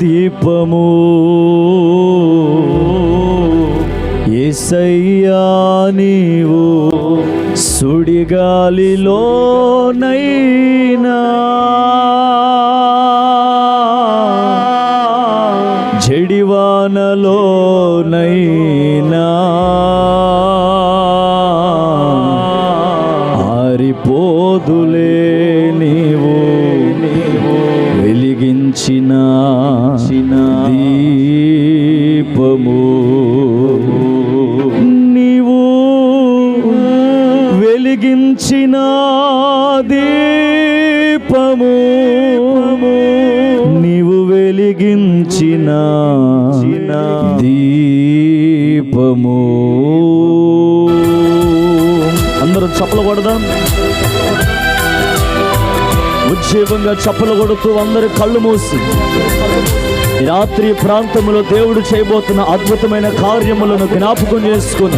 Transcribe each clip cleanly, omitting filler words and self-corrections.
దీపము యేసయ్యా నీవు సుడిగాలిలోనైనా జడివానలోనైనా ఆరిపోదులే నీవు వెలిగించిన దీపము నీవు వెలిగించిన దీపము నీవు వెలిగించిన దీపము. అందరూ చప్పలు కొడదాం, ఉజ్జీవంగా చప్పలు కొడుతూ అందరు కళ్ళు మూసి రాత్రి ప్రాంతంలో దేవుడు చేయబోతున్న అద్భుతమైన కార్యములను జ్ఞాపకం చేసుకొని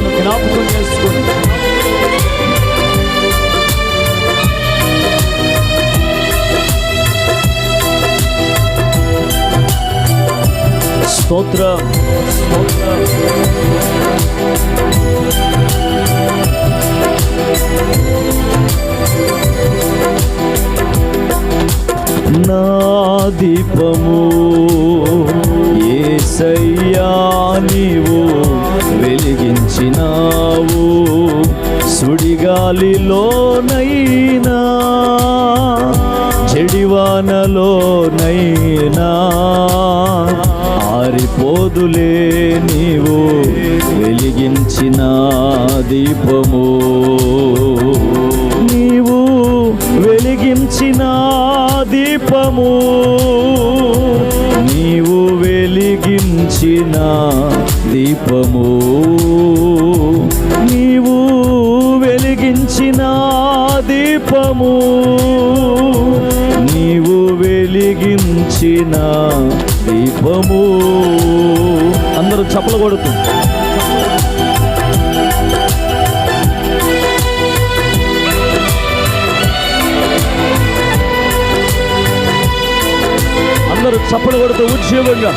స్తోత్రం. నా దీపము యేసయ్యా నీవు వెలిగించినావు సుడిగాలిలోనైనా జడివానలోనైనా ఆరిపోదులే నీవు వెలిగించిన దీపము నీవు వెలిగించిన దీపము నీవు వెలిగించిన దీపము నీవు వెలిగించిన దీపము నీవు వెలిగించిన దీపము. అందరూ చప్పలు కొడుతూ అందరూ చప్పలు కొడుతూ ఉజ్జీవంగా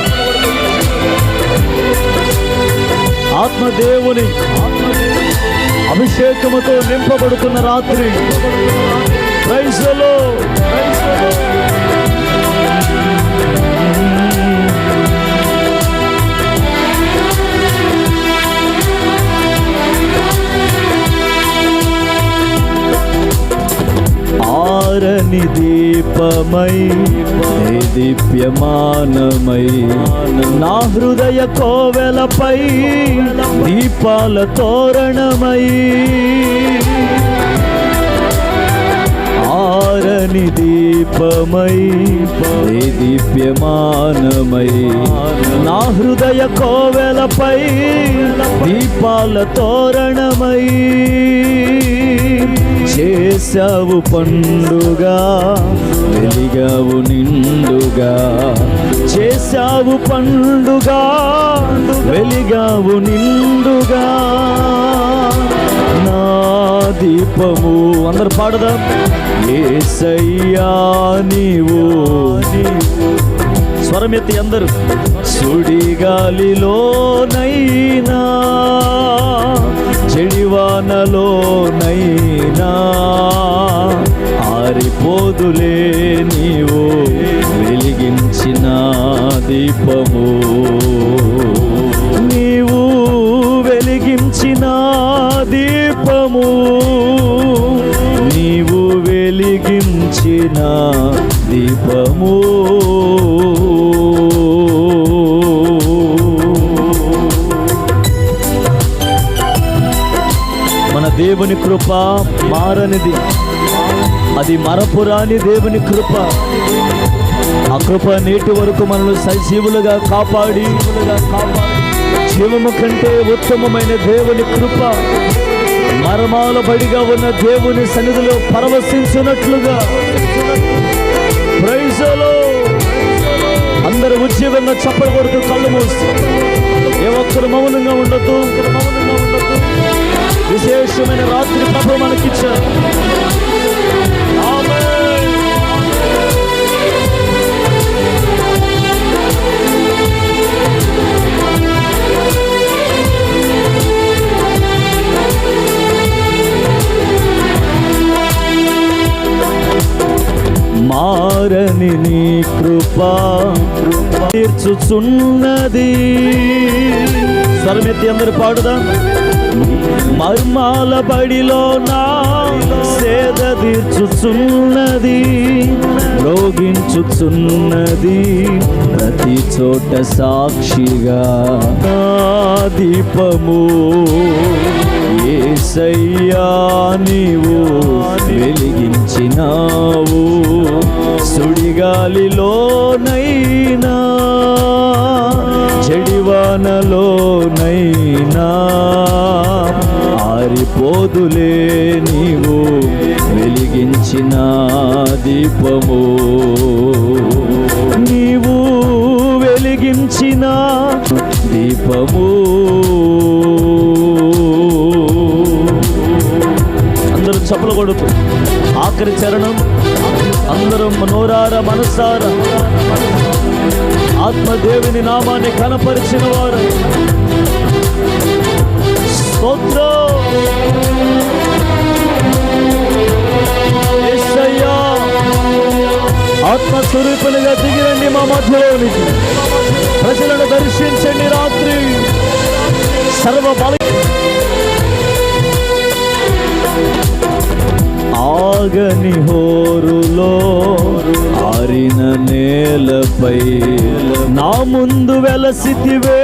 ఆత్మదేవుని అభిషేకముతో నింపబడుతున్న రాత్రి. Praise the lord. ఆరని దీపమై దీప్యమానమై నా హృదయ కోవెలపై దీపాల తోరణమై ఆరని దీపమై దీప్యమానమై నా హృదయ కోవెలపై దీపాల తోరణమై చేసావు పండుగా వెలిగావు నిండుగా చేసావు పండుగా వెలిగావు నిండుగా నా దీపము. అందరు పాడదాం. యేసయ్యా నీవు స్వరమెత్తి అందరూ సుడిగాలిలోనైనా జడివానలోనైనా ఆరిపోదులే నీవు వెలిగించిన దీపము నీవు వెలిగించిన దీపము నీవు వెలిగించిన దీపము. మన దేవుని కృప మారనిది, అది మరపురాని దేవుని కృప. ఆ కృప నేటి వరకు మనల్ని సజీవులుగా కాపాడి జీవము కంటే ఉత్తమమైన దేవుని కృప మరమాల బడిగా ఉన్న దేవుని సన్నిధిలో పరవశించినట్లుగా. Praise the lord. అందరూ ఉజ్జీవంగా చప్పలు కొడుతూ కళ్ళు మూసి ఏ ఒక్కరు మౌనంగా ఉండొద్దు. విశేషమైన రాత్రి ప్రభు మనకిచ్చారు. ఆమేన్. నీ కృపా తీర్చుచున్నది. స్వరమెత్తి అందరు పాడుదాం. మర్మాల బడిలో నా సేద తీర్చుచున్నది, రోగించుచున్నది, ప్రతి చోట సాక్షిగా నా దీపము యేసయ్యా నీవు వెలిగించినావు. సుడిగాలిలోనైనా జడివానలోనైనా ఆరిపోదులే నీవు వెలిగించిన దీపము. నీవు వెలిగించిన దీపము. అందరూ చప్పలు కొడుతూ ఆఖరి చరణం అందరం నోరార మనసార ఆత్మదేవుని నామాన్ని కనపరిచిన వారు స్తోత్రం. యేసయ్యా ఆత్మస్వరూపులుగా దిగిరండి మా మధ్యలోనికి. ప్రజలను దర్శించండి. రాత్రి సర్వ బల ఆగని హోరులో ఆరిన నేలపై నా ముందు వెలసితివే,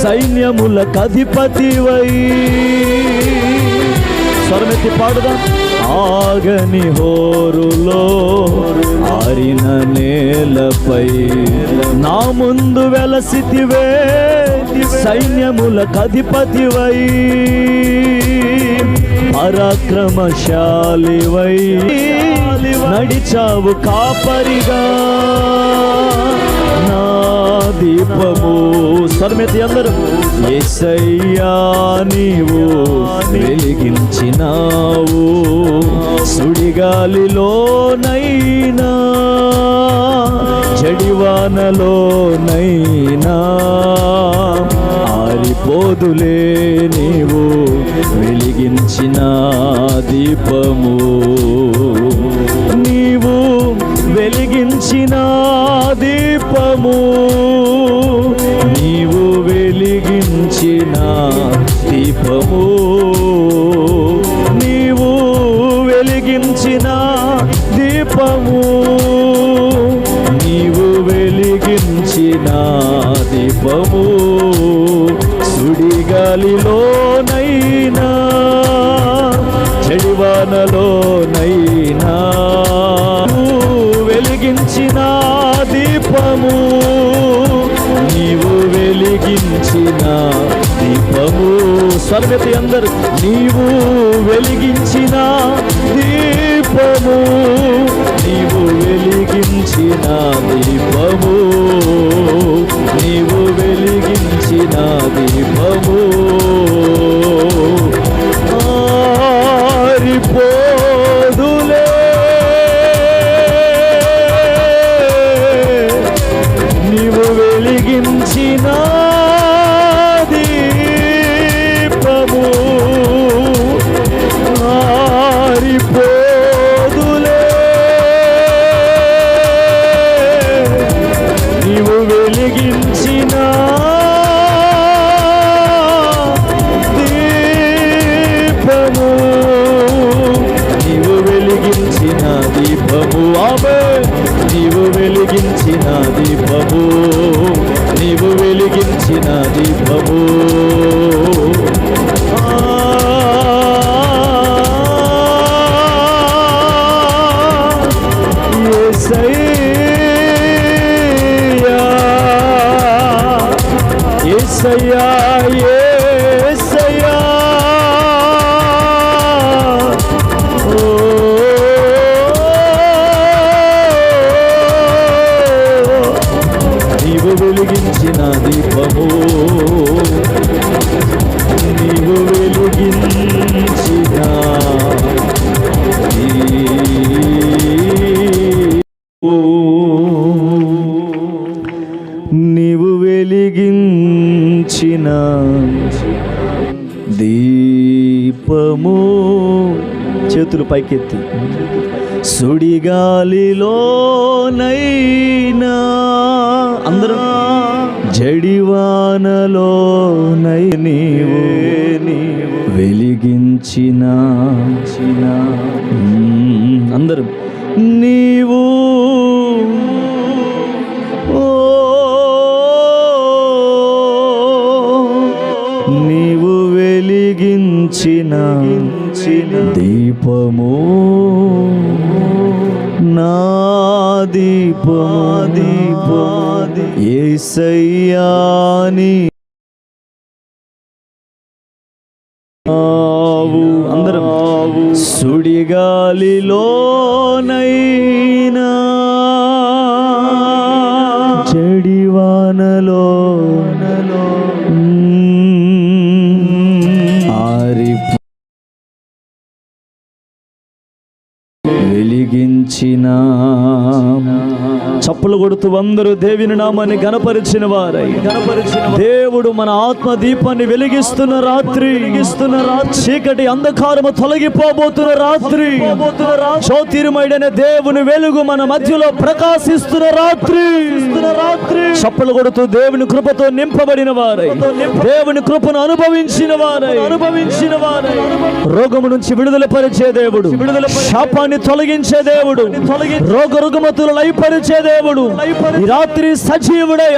సైన్యములకు అధిపతివై. స్వరమెత్తి పాడుదాం. ఆగని హోరులో ఆరిన నేలపై నా ముందు వెలసితివే, సైన్యములకు అధిపతివై. పరాక్రమశాలివై నడిచావు కాపరిగా నా దీపము. స్వరమెత్తి అందరూ. యేసయ్యా నీవు వెలిగించినావు. సుడిగాలిలోనైనా జడివానలోనైనా ఆరిపోదులే నీవు వెలిగించిన దీపము. నీవు వెలిగించిన దీపము. నీవు వెలిగించిన దీపము. నీవు వెలిగించిన దీపము. నీవు వెలిగించిన దీపము. సుడిగాలిలోనైనా జడివానలోనైనా వెలిగించిన దీపము. నీవు వెలిగించిన దీపము. స్వర్గతి అందరు. నీవు వెలిగించిన దీపము. నీవు వెలిగించిన దీపము. నీవు వెలిగించిన దీపము. ఆరిపోదులే నీవు వెలిగించిన దీపము. ఆరిపోదులే నీవు వెలిగించిన దీపము. నీవు వెలిగించిన దీపము. ఆమేన్. నీవు వెలిగించిన దీపము. నీవు వెలిగించిన దీపము. యేసయ్యా యేసయ్యా నీవు వెలిగించిన దీపము. నీవు వెలిగించిన నీవు వెలిగించిన దీపము. చేతులు పైకెత్తి సుడిగాలిలోనైనా అందరూ జడివానలోనై నీవు వెలిగించిన అందరూ నీవు నీవు వెలిగించిన దీపము నా దీపము యేసయ్యా అందరం సుడిగాలిలోనైనా జడివానలో వెలిగించిన చప్పులు కొడుతూ అందరూ దేవుని నామాన్ని ఘనపరిచిన వారై దేవుడు మన ఆత్మ దీపాన్ని వెలిగిస్తున్న రాత్రి చీకటి అంధకారము తొలగిపోబోతున్న రాత్రి జ్యోతిర్మయుడైన దేవుని వెలుగు మన మధ్యలో ప్రకాశిస్తున్న రాత్రి చప్పులు కొడుతూ దేవుని కృపతో నింపబడిన వారై దేవుని కృపను అనుభవించిన వారై రోగము నుంచి విడుదల పరిచే దేవుడు, శాపాన్ని తొలగించే దేవుడు, రోగ రుగ్మతులు లయపరిచే దేవుడు ఈ రాత్రి సజీవుడై